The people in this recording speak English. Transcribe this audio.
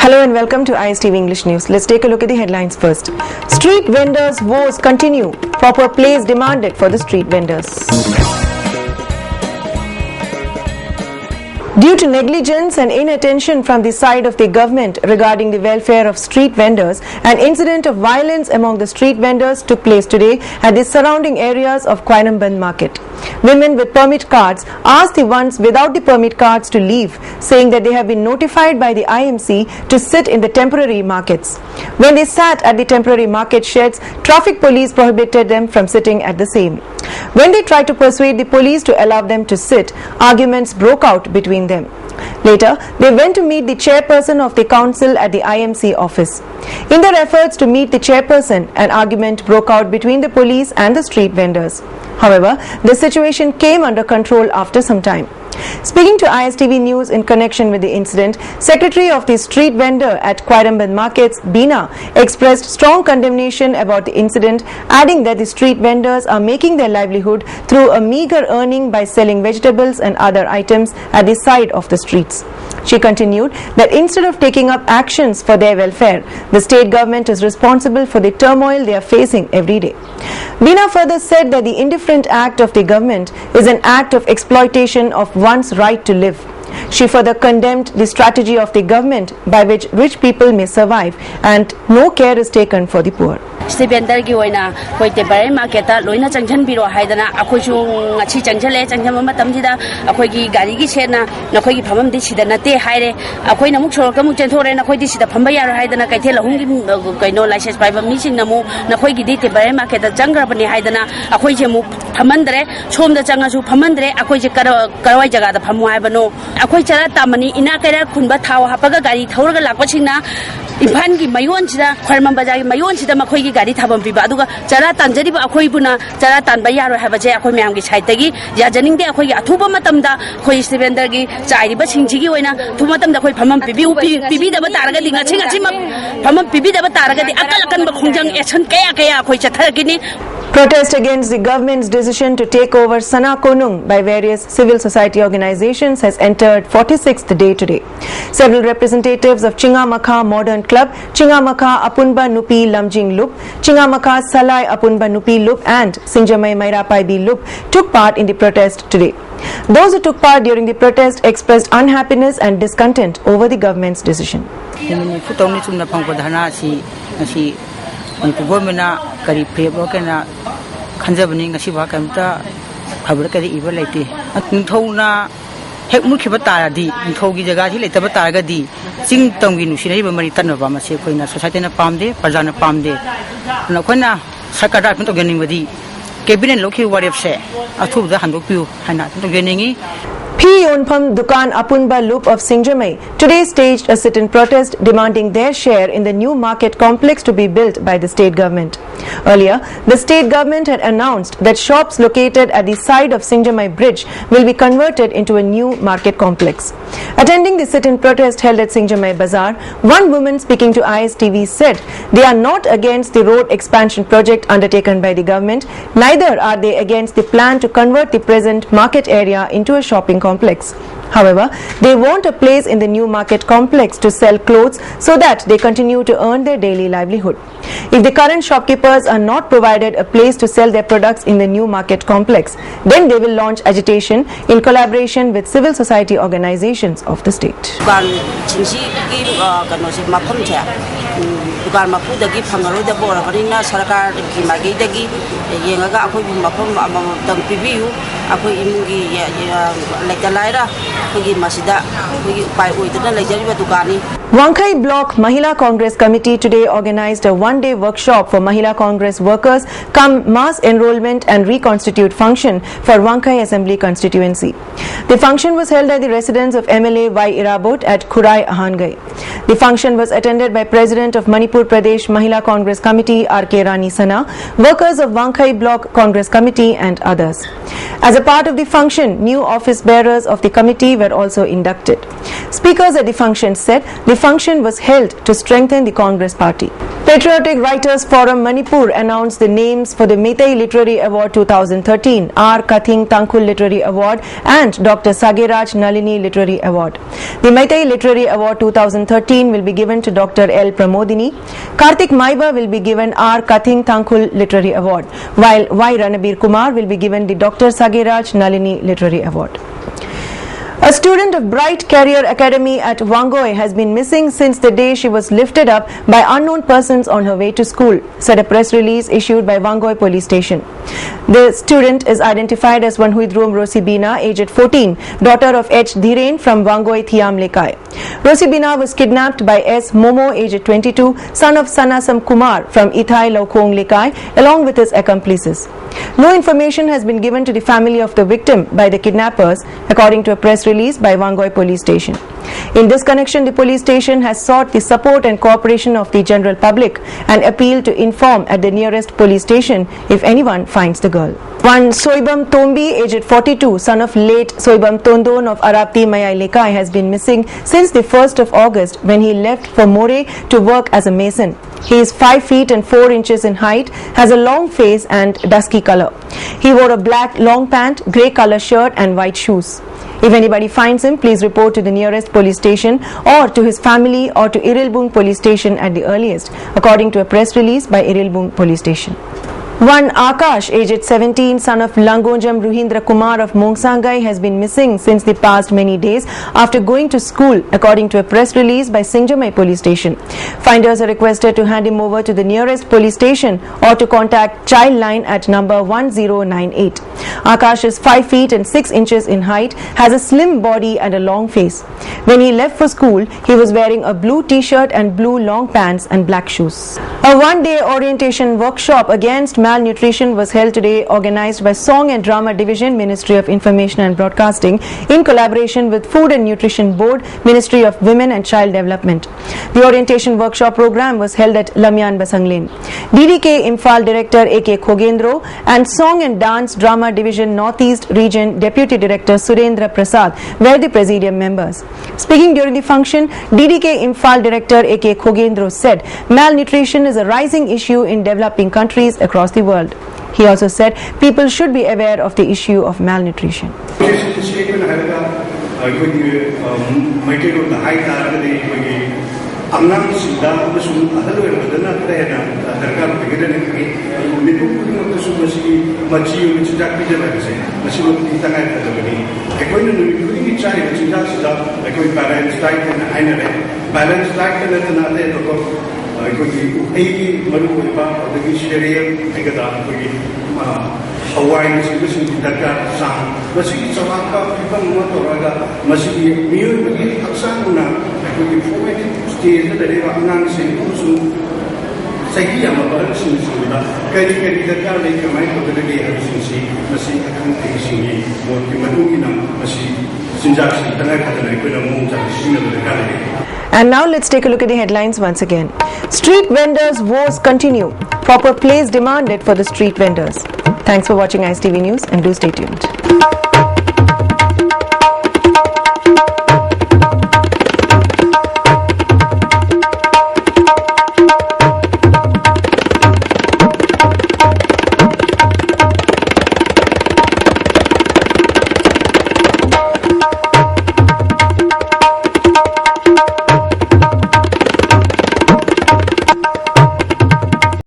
Hello and welcome to ISTV English News. Let's take a look at the headlines first. Street vendors' woes continue. Proper place demanded for the street vendors. Due to negligence and inattention from the side of the government regarding the welfare of street vendors, an incident of violence among the street vendors took place today at the surrounding areas of Quainamband market. Women with permit cards asked the ones without the permit cards to leave, saying that they have been notified by the IMC to sit in the temporary markets. When they sat at the temporary market sheds, traffic police prohibited them from sitting at the same. When they tried to persuade the police to allow them to sit, arguments broke out between them. Later, they went to meet the chairperson of the council at the IMC office. In their efforts to meet the chairperson, an argument broke out between the police and the street vendors. However, the situation came under control after some time. Speaking to ISTV News in connection with the incident, Secretary of the Street Vendor at Quainamband Markets, Beena, expressed strong condemnation about the incident, adding that the street vendors are making their livelihood through a meager earning by selling vegetables and other items at the side of the streets. She continued that instead of taking up actions for their welfare, the state government is responsible for the turmoil they are facing every day. Beena further said that the indifferent act of the government is an act of exploitation of one's right to live. She further condemned the strategy of the government by which rich people may survive and no care is taken for the poor. Street vendor ki oina koi temporary market ta loina changchan biro haidana akhoi chu ngachi changjale changjam matam jida akhoi gi gari gi chena nakhoi gi phamam di sida nate haire akhoi namuk chor ka muk chen thore nakhoi di sida phamba yar haidana kai thela hum gi kaino license pai ba mi sing namu nakhoi gi di temporary market ta changra bani haidana akhoi je mu phamandre chom da changa chu phamandre akhoi je karwai jaga da phamu haibano akhoi chara tamani ina kaira khunba thaw hapaga gari thauraga lakpa singna Ifan ki mayon sida Kharman Bazar ki mayon sida makhoi ki gari thabam piba aduga chara tanjari ba akhoi buna chara tanba yaro habaje akhoi myam ki side tagi ya janing de akhoi athuba matam da khoi street vendor ki chai ba singji ki oina thu matam da khoi phamam pibi da ba taraga dinga chinga chima phamam pibi da ba taraga di akal ba khongjang action kaya khoi chathar ki ni. Protest against the government's decision to take over Sana Konung by various civil society organizations has entered 46th day today. Several representatives of Chingamakha Modern Club, Chingamakha Apunba Nupi Lamjing Lup, Chingamakha Salai Apunba Nupi Lup and Singjamai Mairapai B Lup took part in the protest today. Those who took part during the protest expressed unhappiness and discontent over the government's decision. Government kari prebo kana khanjabani ngasi ba kamta khabar kari iba laite thona hek mukhi batara di thogi jaga thi laita batara ga di sing tonggi nusinai ba mari tan ba ma se koina society na pamde prajana pamde na koina sakara pun to gening badi cabinet lokhi warep se athu da handok piu hana to geningi P. Yonpham Dukan Apunba Loop of Singjamai today staged a sit-in protest demanding their share in the new market complex to be built by the state government. Earlier, the state government had announced that shops located at the side of Singjamai Bridge will be converted into a new market complex. Attending the sit-in protest held at Singjamai Bazaar, one woman speaking to ISTV said they are not against the road expansion project undertaken by the government, neither are they against the plan to convert the present market area into a shopping complex. However, they want a place in the new market complex to sell clothes so that they continue to earn their daily livelihood. If the current shopkeepers are not provided a place to sell their products in the new market complex, then they will launch agitation in collaboration with civil society organizations of the state. Dukan mapu dagi phangaroi da bora karina sarkar ki magi dagi yengaga akoi mapam tang pibiu akoi imungi lekta laira gi masida gi pai oidna lejari ba dukani. Wankhai Block Mahila Congress Committee today organized a one-day workshop for Mahila Congress workers come mass enrollment and reconstitute function for Wankhai Assembly constituency. The function was held at the residence of MLA Y. Irabot at Khurai Ahangai. The function was attended by President of Manipur Pradesh Mahila Congress Committee R.K. Rani Sana, workers of Wankhai Block Congress Committee and others. As a part of the function, new office bearers of the committee were also inducted. Speakers at the function said the The function was held to strengthen the Congress party. Patriotic Writers Forum Manipur announced the names for the Meitei Literary Award 2013, R. Kathing Tangkhul Literary Award and Dr. Sageraj Nalini Literary Award. The Meitei Literary Award 2013 will be given to Dr. L. Pramodini. Karthik Maiba will be given R. Kathing Tangkhul Literary Award, while Y. Ranabir Kumar will be given the Dr. Sageraj Nalini Literary Award. A student of Bright Career Academy at Wangoi has been missing since the day she was lifted up by unknown persons on her way to school, said a press release issued by Wangoi Police Station. The student is identified as Wanhuidrom Rosibina, aged 14, daughter of H. Dhiren from Wangoi Thiam Lekai. Rosibina was kidnapped by S. Momo, aged 22, son of Sanasam Kumar from Ithai Laukong Lekai, along with his accomplices. No information has been given to the family of the victim by the kidnappers, according to a press release by Wangoi Police Station. In this connection, the police station has sought the support and cooperation of the general public and appealed to inform at the nearest police station if anyone finds the girl. One Soibam Tombi, aged 42, son of late Soibam Tondon of Arapti Mayai Lekai, has been missing since the 1st of August when he left for More to work as a mason. He is 5 feet and 4 inches in height, has a long face and dusky color. He wore a black long pant, grey color shirt and white shoes. If anybody finds him, please report to the nearest police station or to his family or to Irilbung Police Station at the earliest, according to a press release by Irilbung Police Station. One Akash, aged 17, son of Langonjam Ruhindra Kumar of Mongsangai, has been missing since the past many days after going to school, according to a press release by Singjamai Police Station. Finders are requested to hand him over to the nearest police station or to contact Child Line at number 1098. Akash is 5 feet and 6 inches in height, has a slim body and a long face. When he left for school, he was wearing a blue t-shirt and blue long pants and black shoes. A one-day orientation workshop against malnutrition was held today, organized by Song and Drama Division, Ministry of Information and Broadcasting, in collaboration with Food and Nutrition Board, Ministry of Women and Child Development. The orientation workshop program was held at Lamyan Basanglen. DDK Imphal Director A.K. Khogendro and Song and Dance Drama Division Northeast Region Deputy Director Surendra Prasad were the presidium members. Speaking during the function, DDK Imphal Director A.K. Khogendro said malnutrition is a rising issue in developing countries across the world. He also said people should be aware of the issue of malnutrition. And now let's take a look at the headlines once again. Street vendors' woes continue. Proper place demanded for the street vendors. Thanks for watching ICTV News and do stay tuned.